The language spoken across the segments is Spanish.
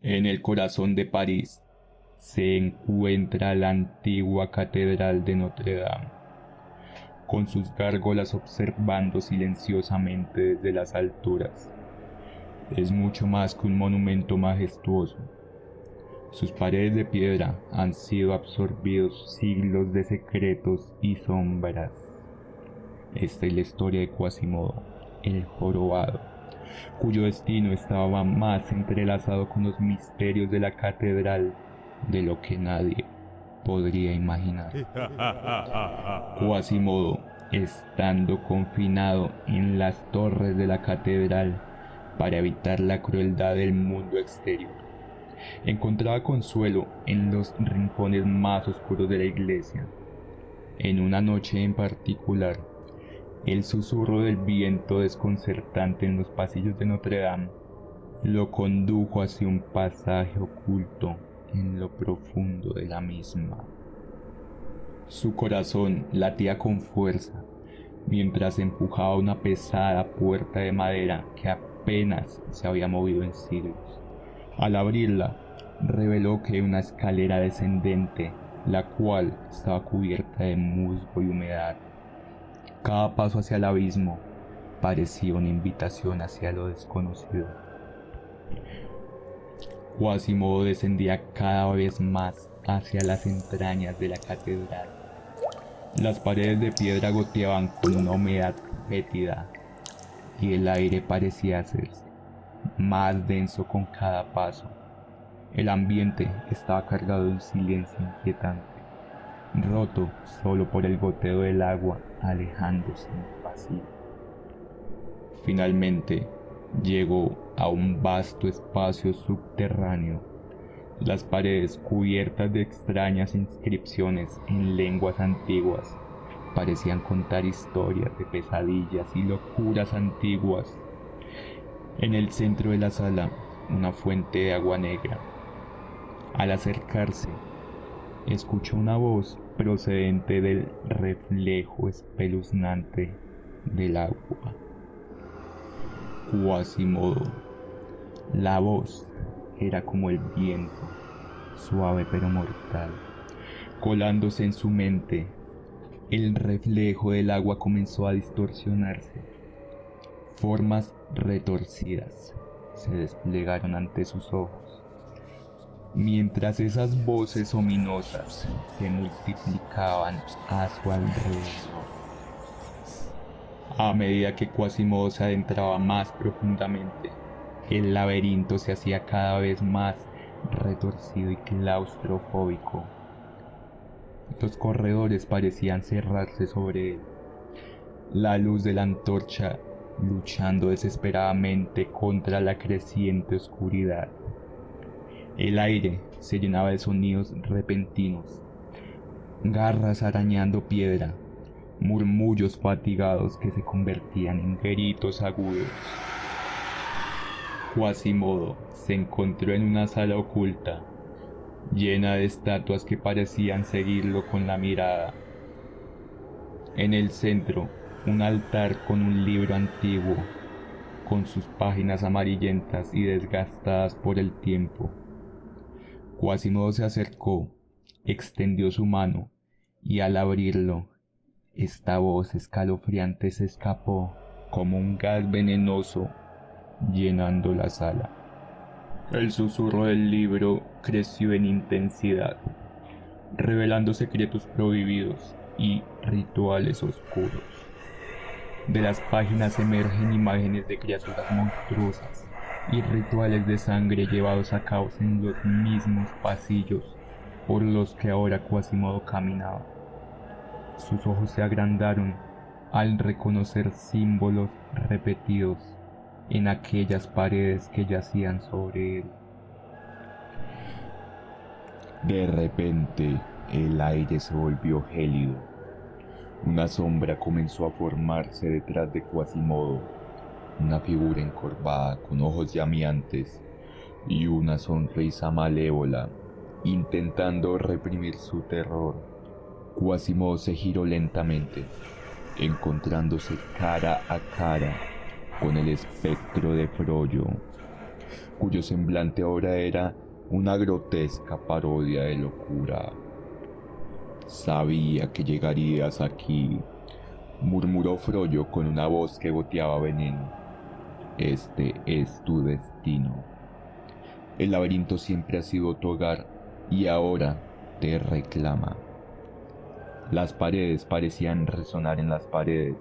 En el corazón de París se encuentra la antigua Catedral de Notre Dame, con sus gárgolas observando silenciosamente desde las alturas. Es mucho más que un monumento majestuoso. Sus paredes de piedra han sido absorbidos siglos de secretos y sombras. Esta es la historia de Quasimodo, el jorobado, cuyo destino estaba más entrelazado con los misterios de la catedral de lo que nadie podría imaginar. Quasimodo, estando confinado en las torres de la catedral para evitar la crueldad del mundo exterior, encontraba consuelo en los rincones más oscuros de la iglesia. En una noche en particular, el susurro del viento desconcertante en los pasillos de Notre Dame lo condujo hacia un pasaje oculto en lo profundo de la misma. Su corazón latía con fuerza mientras empujaba una pesada puerta de madera que apenas se había movido en siglos. Al abrirla, reveló que una escalera descendente, la cual estaba cubierta de musgo y humedad. Cada paso hacia el abismo parecía una invitación hacia lo desconocido. Quasimodo descendía cada vez más hacia las entrañas de la catedral. Las paredes de piedra goteaban con una humedad fétida y el aire parecía hacerse más denso con cada paso. El ambiente estaba cargado de un silencio inquietante, roto solo por el goteo del agua alejándose en el vacío. Finalmente llegó a un vasto espacio subterráneo, las paredes cubiertas de extrañas inscripciones en lenguas antiguas parecían contar historias de pesadillas y locuras antiguas. En el centro de la sala, una fuente de agua negra. Al acercarse, escuchó una voz procedente del reflejo espeluznante del agua. Quasimodo. La voz era como el viento, suave pero mortal, colándose en su mente. El reflejo del agua comenzó a distorsionarse. Formas retorcidas se desplegaron ante sus ojos, mientras esas voces ominosas se multiplicaban a su alrededor. A medida que Quasimodo se adentraba más profundamente, el laberinto se hacía cada vez más retorcido y claustrofóbico. Los corredores parecían cerrarse sobre él. La luz de la antorcha luchando desesperadamente contra la creciente oscuridad. El aire se llenaba de sonidos repentinos, garras arañando piedra, murmullos fatigados que se convertían en gritos agudos. Quasimodo se encontró en una sala oculta, llena de estatuas que parecían seguirlo con la mirada. En el centro, un altar con un libro antiguo, con sus páginas amarillentas y desgastadas por el tiempo. Quasimodo se acercó, extendió su mano, y al abrirlo, esta voz escalofriante se escapó como un gas venenoso, llenando la sala. El susurro del libro creció en intensidad, revelando secretos prohibidos y rituales oscuros. De las páginas emergen imágenes de criaturas monstruosas y rituales de sangre llevados a cabo en los mismos pasillos por los que ahora Quasimodo caminaba. Sus ojos se agrandaron al reconocer símbolos repetidos en aquellas paredes que yacían sobre él. De repente, el aire se volvió gélido. Una sombra comenzó a formarse detrás de Quasimodo, una figura encorvada con ojos llameantes y una sonrisa malévola, intentando reprimir su terror. Quasimodo se giró lentamente, encontrándose cara a cara con el espectro de Frollo. cuyo semblante ahora era una grotesca parodia de locura. Sabía que llegarías aquí, murmuró Frollo con una voz que goteaba veneno. Este es tu destino. El laberinto siempre ha sido tu hogar y ahora te reclama. Las paredes parecían resonar en las paredes,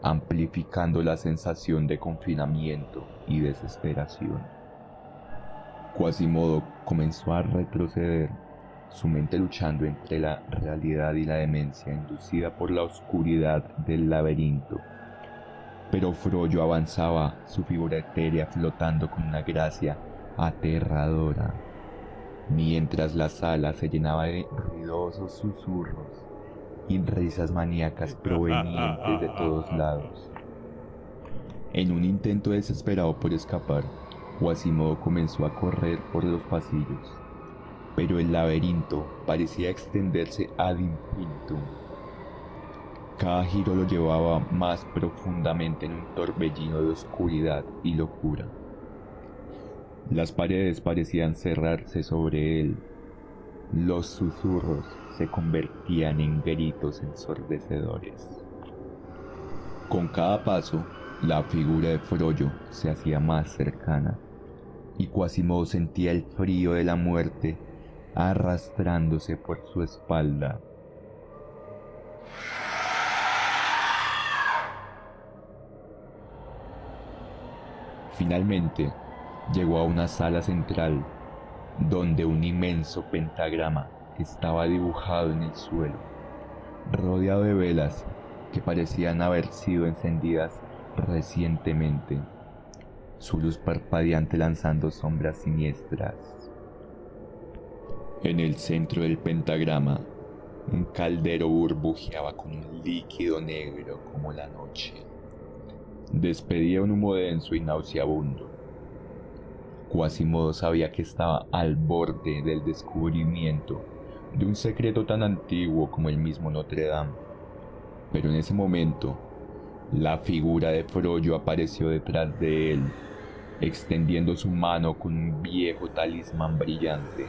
amplificando la sensación de confinamiento y desesperación. Quasimodo comenzó a retroceder, su mente luchando entre la realidad y la demencia inducida por la oscuridad del laberinto. Pero Frollo avanzaba, su figura etérea flotando con una gracia aterradora, mientras la sala se llenaba de ruidosos susurros y risas maníacas provenientes de todos lados. En un intento desesperado por escapar, Quasimodo comenzó a correr por los pasillos, pero el laberinto parecía extenderse ad infinitum. Cada giro lo llevaba más profundamente en un torbellino de oscuridad y locura. Las paredes parecían cerrarse sobre él. Los susurros se convertían en gritos ensordecedores. Con cada paso, la figura de Frollo se hacía más cercana, y Quasimodo sentía el frío de la muerte arrastrándose por su espalda. Finalmente, llegó a una sala central, donde un inmenso pentagrama estaba dibujado en el suelo, rodeado de velas que parecían haber sido encendidas recientemente, su luz parpadeante lanzando sombras siniestras. En el centro del pentagrama, un caldero burbujeaba con un líquido negro como la noche. Despedía un humo denso y nauseabundo. Quasimodo sabía que estaba al borde del descubrimiento de un secreto tan antiguo como el mismo Notre Dame, pero en ese momento, la figura de Frollo apareció detrás de él, extendiendo su mano con un viejo talismán brillante.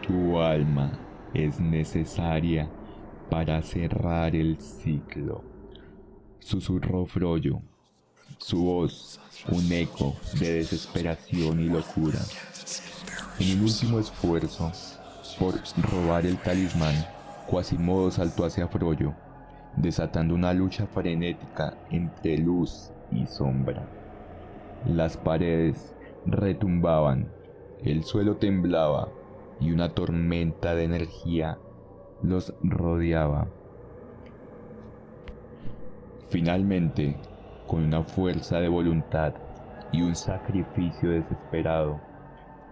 Tu alma es necesaria para cerrar el ciclo, susurró Frollo, su voz un eco de desesperación y locura. En un último esfuerzo por robar el talismán, Quasimodo saltó hacia Frollo, desatando una lucha frenética entre luz y sombra. Las paredes retumbaban, el suelo temblaba y una tormenta de energía los rodeaba. Finalmente, con una fuerza de voluntad y un sacrificio desesperado,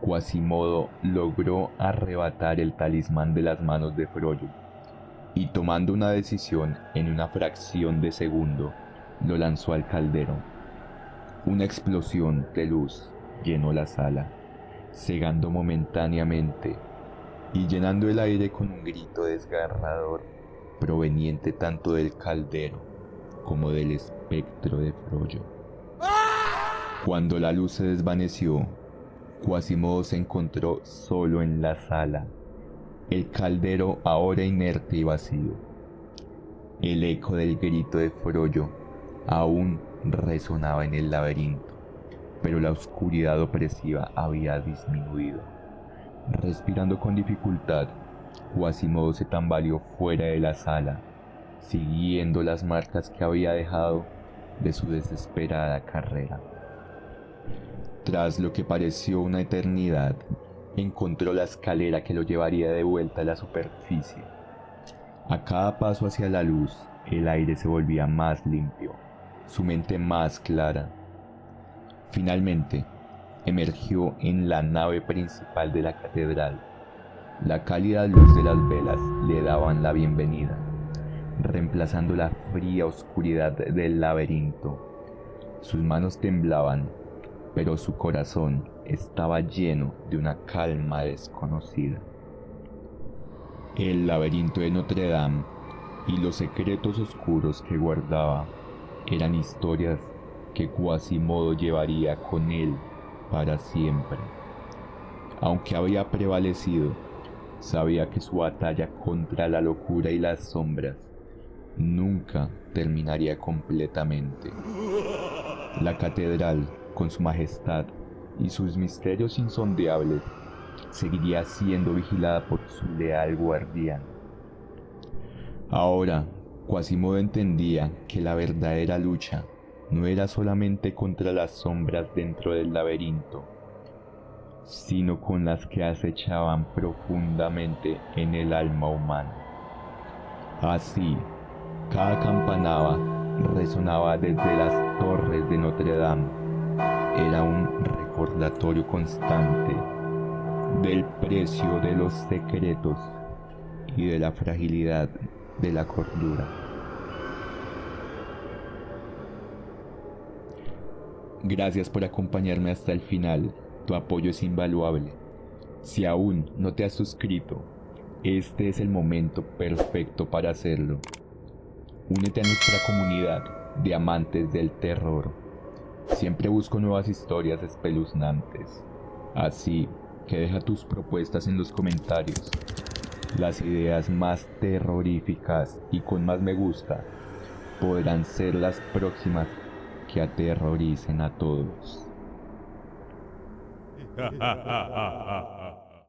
Quasimodo logró arrebatar el talismán de las manos de Frollo, y tomando una decisión en una fracción de segundo, lo lanzó al caldero. Una explosión de luz llenó la sala, cegando momentáneamente y llenando el aire con un grito desgarrador proveniente tanto del caldero como del espectro de Frollo. Cuando la luz se desvaneció, Quasimodo se encontró solo en la sala, el caldero ahora inerte y vacío. El eco del grito de Frollo aún resonaba en el laberinto, pero la oscuridad opresiva había disminuido. Respirando con dificultad, Quasimodo se tambaleó fuera de la sala, siguiendo las marcas que había dejado de su desesperada carrera. Tras lo que pareció una eternidad, encontró la escalera que lo llevaría de vuelta a la superficie. A cada paso hacia la luz, el aire se volvía más limpio, su mente más clara. Finalmente, emergió en la nave principal de la catedral. La cálida luz de las velas le daban la bienvenida, reemplazando la fría oscuridad del laberinto. Sus manos temblaban, pero su corazón estaba lleno de una calma desconocida. El laberinto de Notre Dame y los secretos oscuros que guardaba eran historias que Quasimodo llevaría con él para siempre. Aunque había prevalecido, sabía que su batalla contra la locura y las sombras nunca terminaría completamente. La catedral, con su majestad y sus misterios insondeables, seguiría siendo vigilada por su leal guardián. Ahora, Quasimodo entendía que la verdadera lucha no era solamente contra las sombras dentro del laberinto, sino con las que acechaban profundamente en el alma humana. Así, cada campanada resonaba desde las torres de Notre Dame. Era un recordatorio constante del precio de los secretos y de la fragilidad de la cordura. Gracias por acompañarme hasta el final. Tu apoyo es invaluable. Si aún no te has suscrito, este es el momento perfecto para hacerlo. Únete a nuestra comunidad de amantes del terror. Siempre busco nuevas historias espeluznantes. Así que deja tus propuestas en los comentarios. Las ideas más terroríficas y con más me gusta podrán ser las próximas que aterroricen a todos.